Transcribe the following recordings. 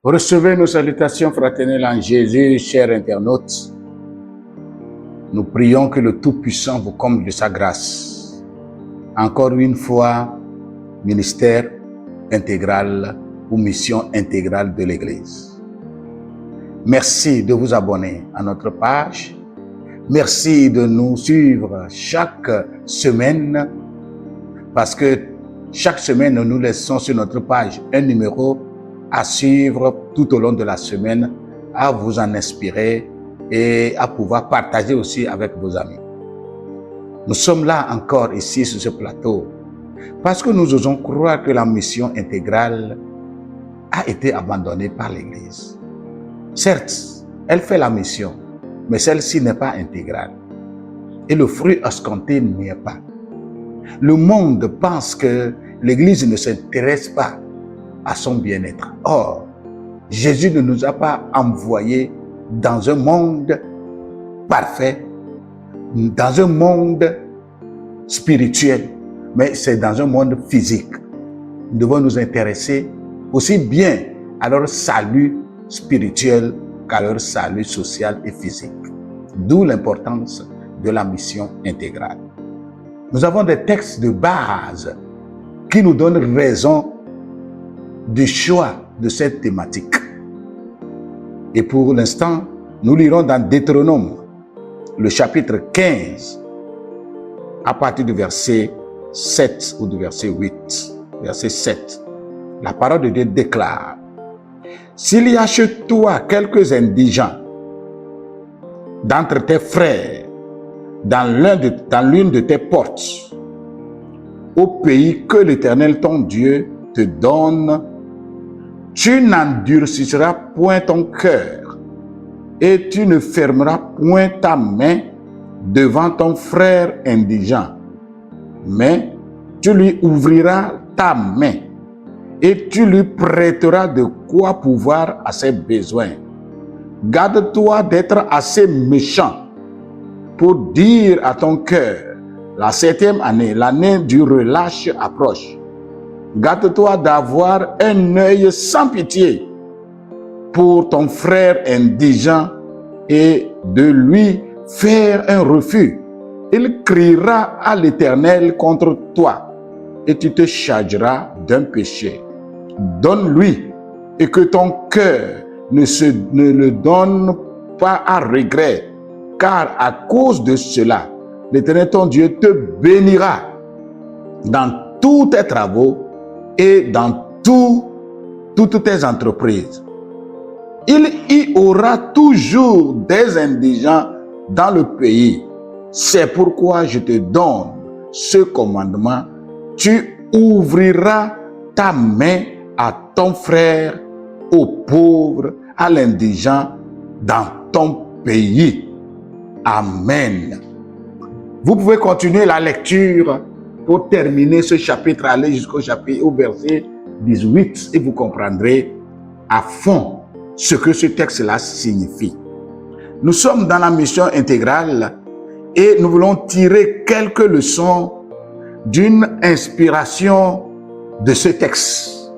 Recevez nos salutations fraternelles en Jésus, chers internautes. Nous prions que le Tout-Puissant vous comble de sa grâce. Encore une fois, ministère intégral ou mission intégrale de l'Église. Merci de vous abonner à notre page. Merci de nous suivre chaque semaine parce que chaque semaine, nous laissons sur notre page un numéro à suivre tout au long de la semaine, à vous en inspirer et à pouvoir partager aussi avec vos amis. Nous sommes là encore ici sur ce plateau parce que nous osons croire que la mission intégrale a été abandonnée par l'Église. Certes, elle fait la mission, mais celle-ci n'est pas intégrale. Et le fruit escompté n'y est pas. Le monde pense que l'Église ne s'intéresse pas à son bien-être. Or, Jésus ne nous a pas envoyés dans un monde parfait, dans un monde spirituel, mais c'est dans un monde physique. Nous devons nous intéresser aussi bien à leur salut spirituel qu'à leur salut social et physique. D'où l'importance de la mission intégrale. Nous avons des textes de base qui nous donnent raison du choix de cette thématique. Et pour l'instant, nous lirons dans Deutéronome, le chapitre 15, à partir du verset 7 ou du verset 8. Verset 7. La parole de Dieu déclare: s'il y a chez toi quelques indigents d'entre tes frères, dans l'une de tes portes, au pays que l'Éternel ton Dieu te donne, tu n'endurciras point ton cœur et tu ne fermeras point ta main devant ton frère indigent, mais tu lui ouvriras ta main et tu lui prêteras de quoi pouvoir à ses besoins. Garde-toi d'être assez méchant pour dire à ton cœur: la 7e année, l'année du relâche approche. Garde-toi d'avoir un œil sans pitié pour ton frère indigent et de lui faire un refus. Il criera à l'Éternel contre toi et tu te chargeras d'un péché. Donne-lui et que ton cœur ne le donne pas à regret, car à cause de cela, l'Éternel ton Dieu te bénira dans tous tes travaux et dans toutes tes entreprises. Il y aura toujours des indigents dans le pays. C'est pourquoi je te donne ce commandement. Tu ouvriras ta main à ton frère, au pauvre, à l'indigent dans ton pays. Amen. Vous pouvez continuer la lecture pour terminer ce chapitre, aller jusqu'au chapitre, au verset 18, et vous comprendrez à fond ce que ce texte-là signifie. Nous sommes dans la mission intégrale et nous voulons tirer quelques leçons d'une inspiration de ce texte.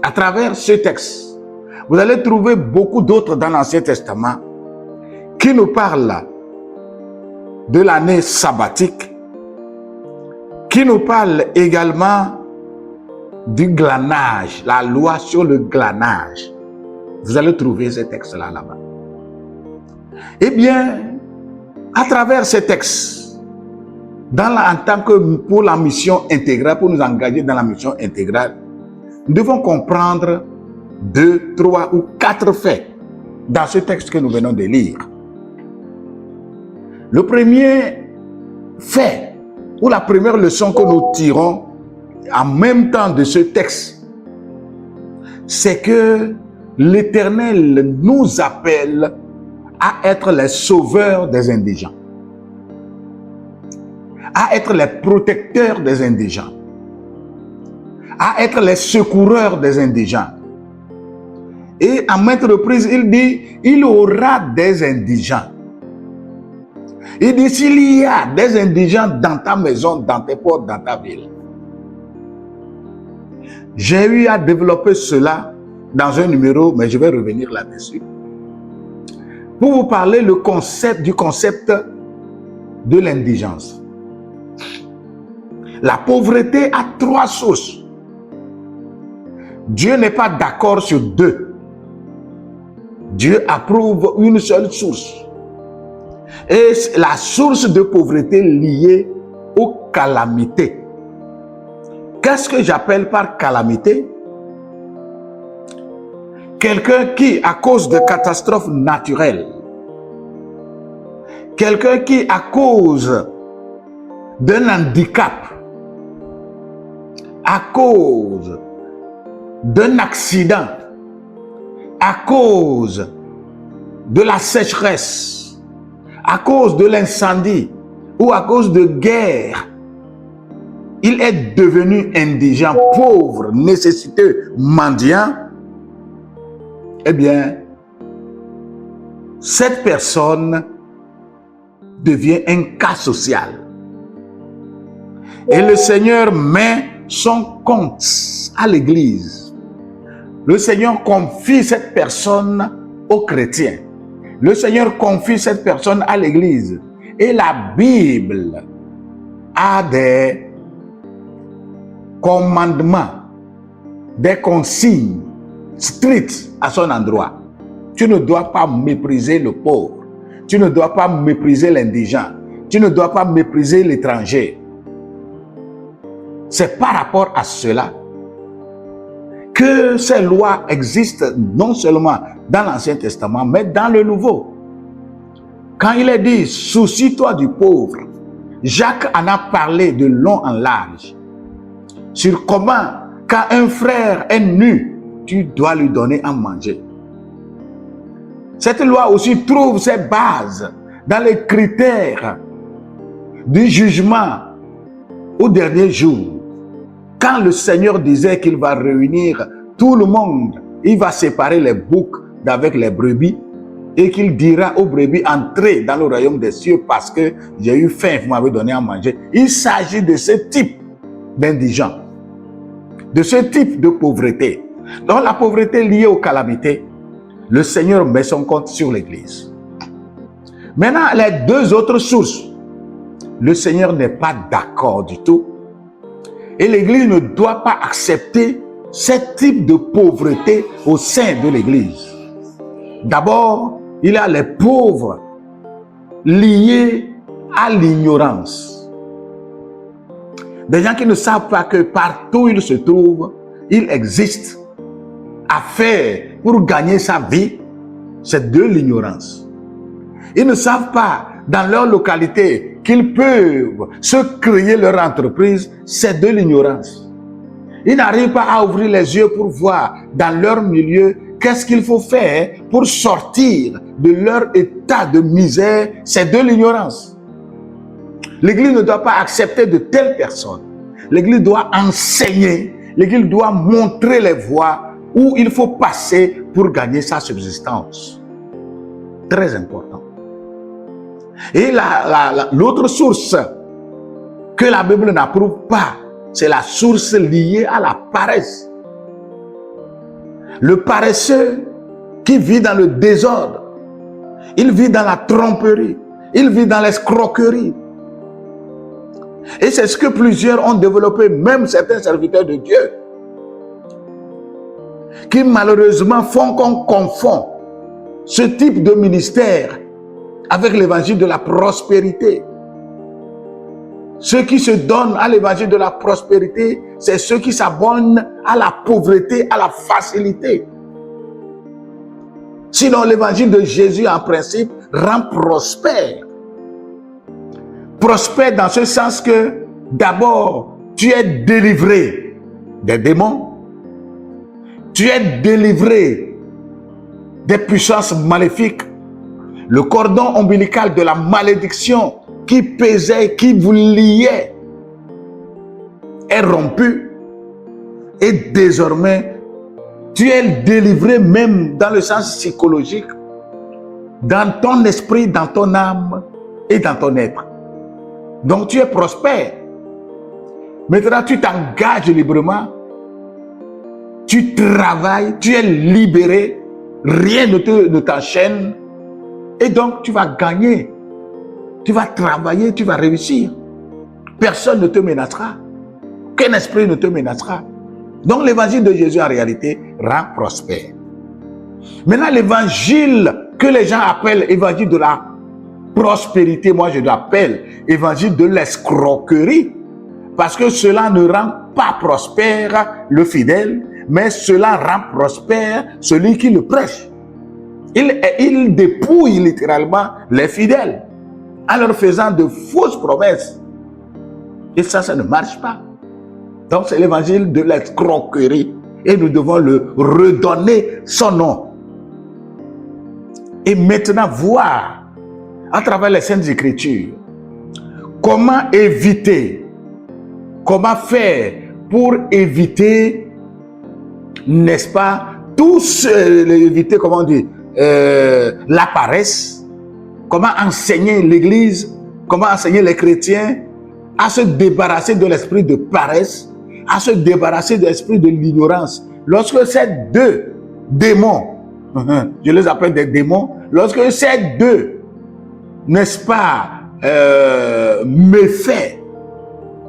À travers ce texte, vous allez trouver beaucoup d'autres dans l'Ancien Testament qui nous parlent de l'année sabbatique, qui nous parlent également du glanage, la loi sur le glanage. Vous allez trouver ces textes-là là-bas. Eh bien, à travers ces textes, en tant que pour la mission intégrale, pour nous engager dans la mission intégrale, nous devons comprendre 2, 3 ou 4 faits dans ce texte que nous venons de lire. Le premier fait, ou la première leçon que nous tirons en même temps de ce texte, c'est que l'Éternel nous appelle à être les sauveurs des indigents, à être les protecteurs des indigents, à être les secoureurs des indigents. Et à maintes reprises, il dit, il y aura des indigents. Il dit, s'il y a des indigents dans ta maison, dans tes portes, dans ta ville. J'ai eu à développer cela dans un numéro, mais je vais revenir là-dessus, pour vous parler du concept de l'indigence. La pauvreté a 3 sources. Dieu n'est pas d'accord sur 2. Dieu approuve une seule source. Et la source de pauvreté liée aux calamités. Qu'est-ce que j'appelle par calamité? Quelqu'un qui, à cause de catastrophes naturelles, quelqu'un qui, à cause d'un handicap, à cause d'un accident, à cause de la sécheresse, à cause de l'incendie ou à cause de guerre, il est devenu indigent, pauvre, nécessiteux, mendiant, eh bien, cette personne devient un cas social. Et le Seigneur met son compte à l'Église. Le Seigneur confie cette personne aux chrétiens. Le Seigneur confie cette personne à l'Église. Et la Bible a des commandements, des consignes strictes à son endroit. Tu ne dois pas mépriser le pauvre. Tu ne dois pas mépriser l'indigent. Tu ne dois pas mépriser l'étranger. C'est par rapport à cela que ces lois existent non seulement dans l'Ancien Testament, mais dans le Nouveau. Quand il est dit « soucie-toi du pauvre », Jacques en a parlé de long en large sur comment, quand un frère est nu, tu dois lui donner à manger. Cette loi aussi trouve ses bases dans les critères du jugement au dernier jour. Quand le Seigneur disait qu'il va réunir tout le monde, il va séparer les boucs d'avec les brebis et qu'il dira aux brebis, entrez dans le royaume des cieux parce que j'ai eu faim, vous m'avez donné à manger. Il s'agit de ce type d'indigents, de ce type de pauvreté. Donc la pauvreté liée aux calamités, le Seigneur met son compte sur l'Église. Maintenant, les 2 autres sources, le Seigneur n'est pas d'accord du tout. Et l'Église ne doit pas accepter ce type de pauvreté au sein de l'Église. D'abord, il y a les pauvres liés à l'ignorance. Des gens qui ne savent pas que partout où ils se trouvent, il existe à faire pour gagner sa vie, c'est de l'ignorance. Ils ne savent pas dans leur localité qu'ils peuvent se créer leur entreprise, c'est de l'ignorance. Ils n'arrivent pas à ouvrir les yeux pour voir dans leur milieu qu'est-ce qu'il faut faire pour sortir de leur état de misère, c'est de l'ignorance. L'Église ne doit pas accepter de telles personnes. L'Église doit enseigner, l'Église doit montrer les voies où il faut passer pour gagner sa subsistance. Très important. Et l'autre source que la Bible n'approuve pas, c'est la source liée à la paresse. Le paresseux qui vit dans le désordre, il vit dans la tromperie, il vit dans l'escroquerie. Et c'est ce que plusieurs ont développé, même certains serviteurs de Dieu, qui malheureusement font qu'on confond ce type de ministère avec l'évangile de la prospérité. Ceux qui se donnent à l'évangile de la prospérité, c'est ceux qui s'abonnent à la pauvreté, à la facilité. Sinon, l'évangile de Jésus, en principe, rend prospère. Prospère dans ce sens que, d'abord, tu es délivré des démons, tu es délivré des puissances maléfiques. Le cordon ombilical de la malédiction qui pesait, qui vous liait, est rompu. Et désormais, tu es délivré même dans le sens psychologique, dans ton esprit, dans ton âme et dans ton être. Donc tu es prospère. Maintenant, tu t'engages librement tu travailles, tu es libéré, rien ne t'enchaîne, et donc tu vas gagner. Tu vas travailler, tu vas réussir. Personne ne te menacera. Aucun esprit ne te menacera. Donc l'évangile de Jésus en réalité rend prospère. Maintenant l'évangile que les gens appellent évangile de la prospérité, moi je l'appelle évangile de l'escroquerie, parce que cela ne rend pas prospère le fidèle, mais cela rend prospère celui qui le prêche. Il dépouille littéralement les fidèles en leur faisant de fausses promesses. Et ça ne marche pas. Donc c'est l'évangile de l'escroquerie et nous devons le redonner son nom. Et maintenant voir à travers les Saintes Écritures comment éviter, comment faire pour éviter, n'est-ce pas, éviter, comment on dit, la paresse, comment enseigner l'Église, comment enseigner les chrétiens à se débarrasser de l'esprit de paresse, à se débarrasser de l'esprit de l'ignorance. Lorsque ces deux démons, je les appelle des démons, lorsque ces deux, n'est-ce pas, méfaits,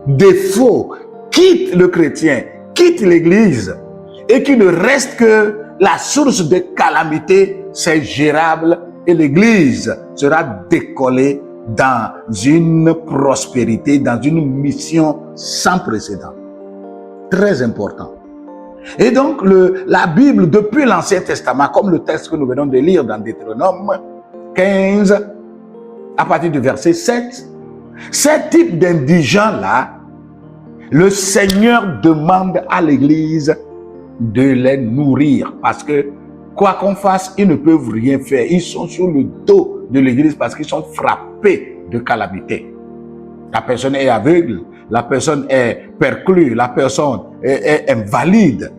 défauts, quittent le chrétien, quittent l'Église, et qu'il ne reste que la source de calamité, c'est gérable, et l'Église sera décollée dans une prospérité, dans une mission sans précédent. Très important. Et donc, la Bible, depuis l'Ancien Testament, comme le texte que nous venons de lire dans Deutéronome 15, à partir du verset 7, ces types d'indigents-là, le Seigneur demande à l'Église de les nourrir, parce que quoi qu'on fasse, ils ne peuvent rien faire. Ils sont sur le dos de l'Église parce qu'ils sont frappés de calamité. La personne est aveugle, la personne est perclue, la personne est invalide,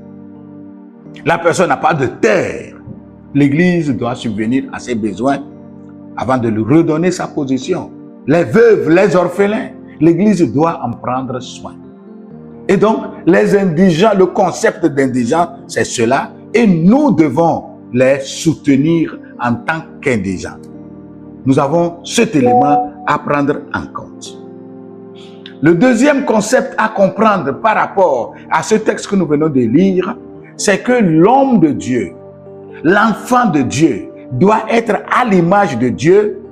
la personne n'a pas de terre. L'Église doit subvenir à ses besoins avant de lui redonner sa position. Les veuves, les orphelins, l'Église doit en prendre soin. Et donc, les indigents, le concept d'indigents, c'est cela. Et nous devons les soutenir en tant qu'indigents. Nous avons cet élément à prendre en compte. Le deuxième concept à comprendre par rapport à ce texte que nous venons de lire, c'est que l'homme de Dieu, l'enfant de Dieu, doit être à l'image de Dieu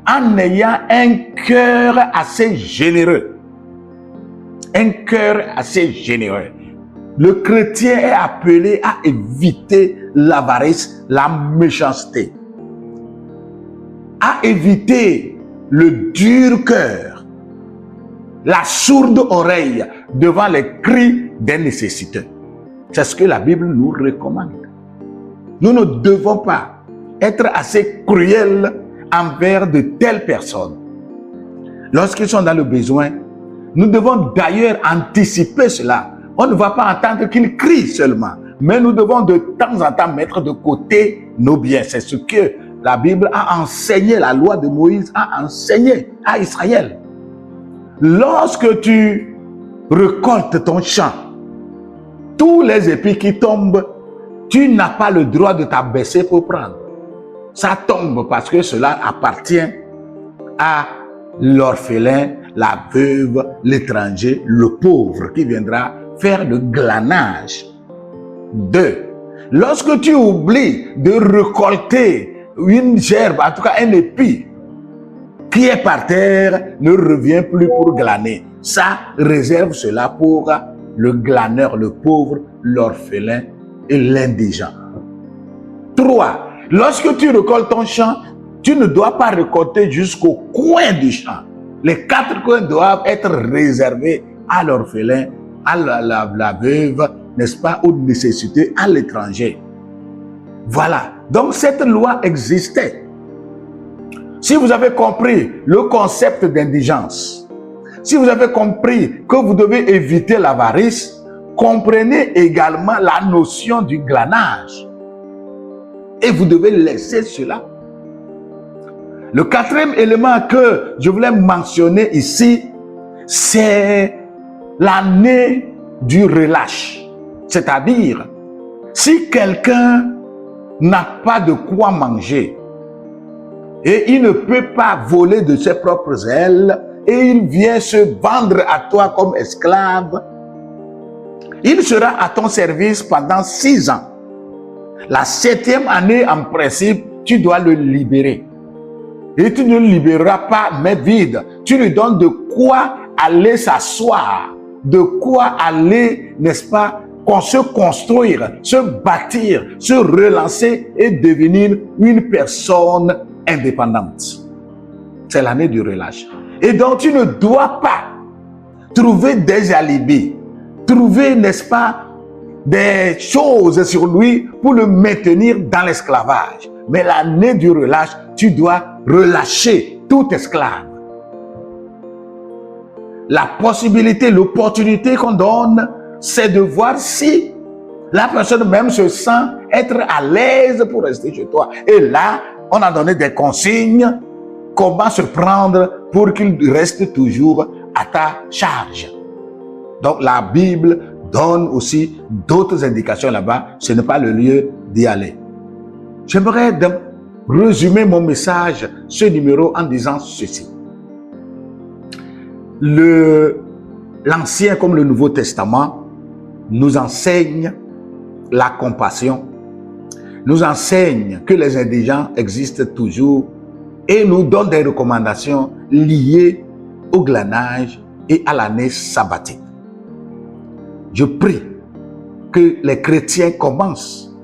en ayant un cœur assez généreux. Un cœur assez généreux. Le chrétien est appelé à éviter l'avarice, la méchanceté, à éviter le dur cœur, la sourde oreille devant les cris des nécessiteux. C'est ce que la Bible nous recommande. Nous ne devons pas être assez cruels envers de telles personnes. Lorsqu'ils sont dans le besoin, nous devons d'ailleurs anticiper cela. On ne va pas entendre qu'ils crient seulement, mais nous devons de temps en temps mettre de côté nos biens. C'est ce que la Bible a enseigné, la loi de Moïse a enseigné à Israël. Lorsque tu récoltes ton champ, tous les épis qui tombent, tu n'as pas le droit de t'abaisser pour prendre. Ça tombe parce que cela appartient à l'orphelin, la veuve, l'étranger, le pauvre qui viendra faire le glanage. 2. Lorsque tu oublies de récolter une gerbe, en tout cas un épi, qui est par terre, ne revient plus pour glaner. Ça réserve cela pour le glaneur, le pauvre, l'orphelin et l'indigent. 3. Lorsque tu récoltes ton champ, tu ne dois pas récolter jusqu'au coin du champ. Les 4 coins doivent être réservés à l'orphelin, à la veuve, n'est-ce pas, aux nécessités, à l'étranger. Voilà. Donc cette loi existait. Si vous avez compris le concept d'indigence, si vous avez compris que vous devez éviter l'avarice, comprenez également la notion du glanage. Et vous devez laisser cela. Le 4e élément que je voulais mentionner ici, c'est l'année du relâche. C'est-à-dire, si quelqu'un n'a pas de quoi manger et il ne peut pas voler de ses propres ailes et il vient se vendre à toi comme esclave, il sera à ton service pendant 6 ans. La 7e année, en principe, tu dois le libérer. Et tu ne le libéreras pas, mais vide. Tu lui donnes de quoi aller s'asseoir, de quoi aller, n'est-ce pas, se construire, se bâtir, se relancer et devenir une personne indépendante. C'est l'année du relâche. Et donc, tu ne dois pas trouver des alibis, trouver, n'est-ce pas, des choses sur lui pour le maintenir dans l'esclavage. Mais l'année du relâche, tu dois relâcher tout esclave. La possibilité, l'opportunité qu'on donne, c'est de voir si la personne même se sent être à l'aise pour rester chez toi. Et là, on a donné des consignes, comment se prendre pour qu'il reste toujours à ta charge. Donc la Bible donne aussi d'autres indications là-bas. Ce n'est pas le lieu d'y aller. J'aimerais résumer mon message, ce numéro, en disant ceci. L'Ancien comme le Nouveau Testament nous enseigne la compassion, nous enseigne que les indigents existent toujours et nous donne des recommandations liées au glanage et à l'année sabbatique. Je prie que les chrétiens commencent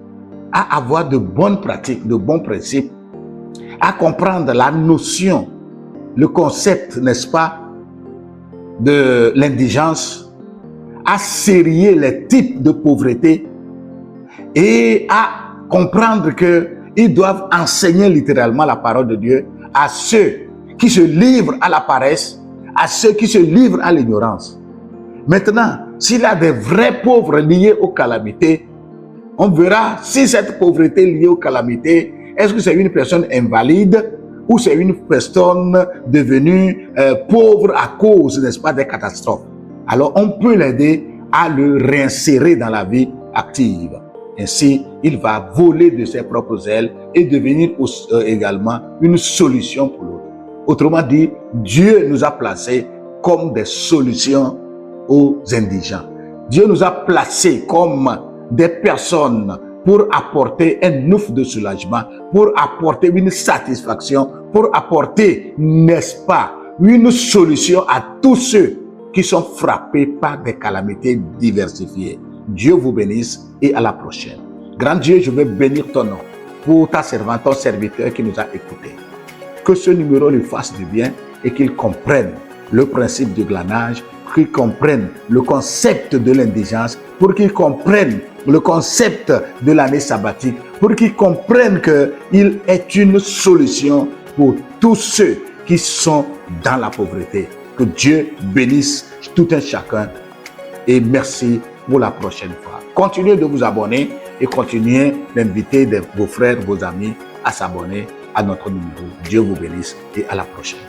à avoir de bonnes pratiques, de bons principes, à comprendre la notion, le concept, n'est-ce pas, de l'indigence, à sérier les types de pauvreté et à comprendre qu'ils doivent enseigner littéralement la parole de Dieu à ceux qui se livrent à la paresse, à ceux qui se livrent à l'ignorance. Maintenant, s'il y a des vrais pauvres liés aux calamités, on verra si cette pauvreté liée aux calamités, est-ce que c'est une personne invalide ou c'est une personne devenue pauvre à cause, n'est-ce pas, des catastrophes. Alors, on peut l'aider à le réinsérer dans la vie active. Ainsi, il va voler de ses propres ailes et devenir également une solution pour l'autre. Autrement dit, Dieu nous a placés comme des solutions aux indigents. Dieu nous a placés comme des personnes pour apporter un ouf de soulagement, pour apporter une satisfaction, pour apporter, n'est-ce pas, une solution à tous ceux qui sont frappés par des calamités diversifiées. Dieu vous bénisse et à la prochaine. Grand Dieu, je veux bénir ton nom pour ta servante, ton serviteur qui nous a écoutés. Que ce numéro lui fasse du bien et qu'il comprenne le principe du glanage, qu'il comprenne le concept de l'indigence, pour qu'il comprenne le concept de l'année sabbatique, pour qu'il comprenne qu'il est une solution pour tous ceux qui sont dans la pauvreté. Que Dieu bénisse tout un chacun et merci pour la prochaine fois. Continuez de vous abonner et continuez d'inviter vos frères, vos amis à s'abonner à notre numéro. Dieu vous bénisse et à la prochaine.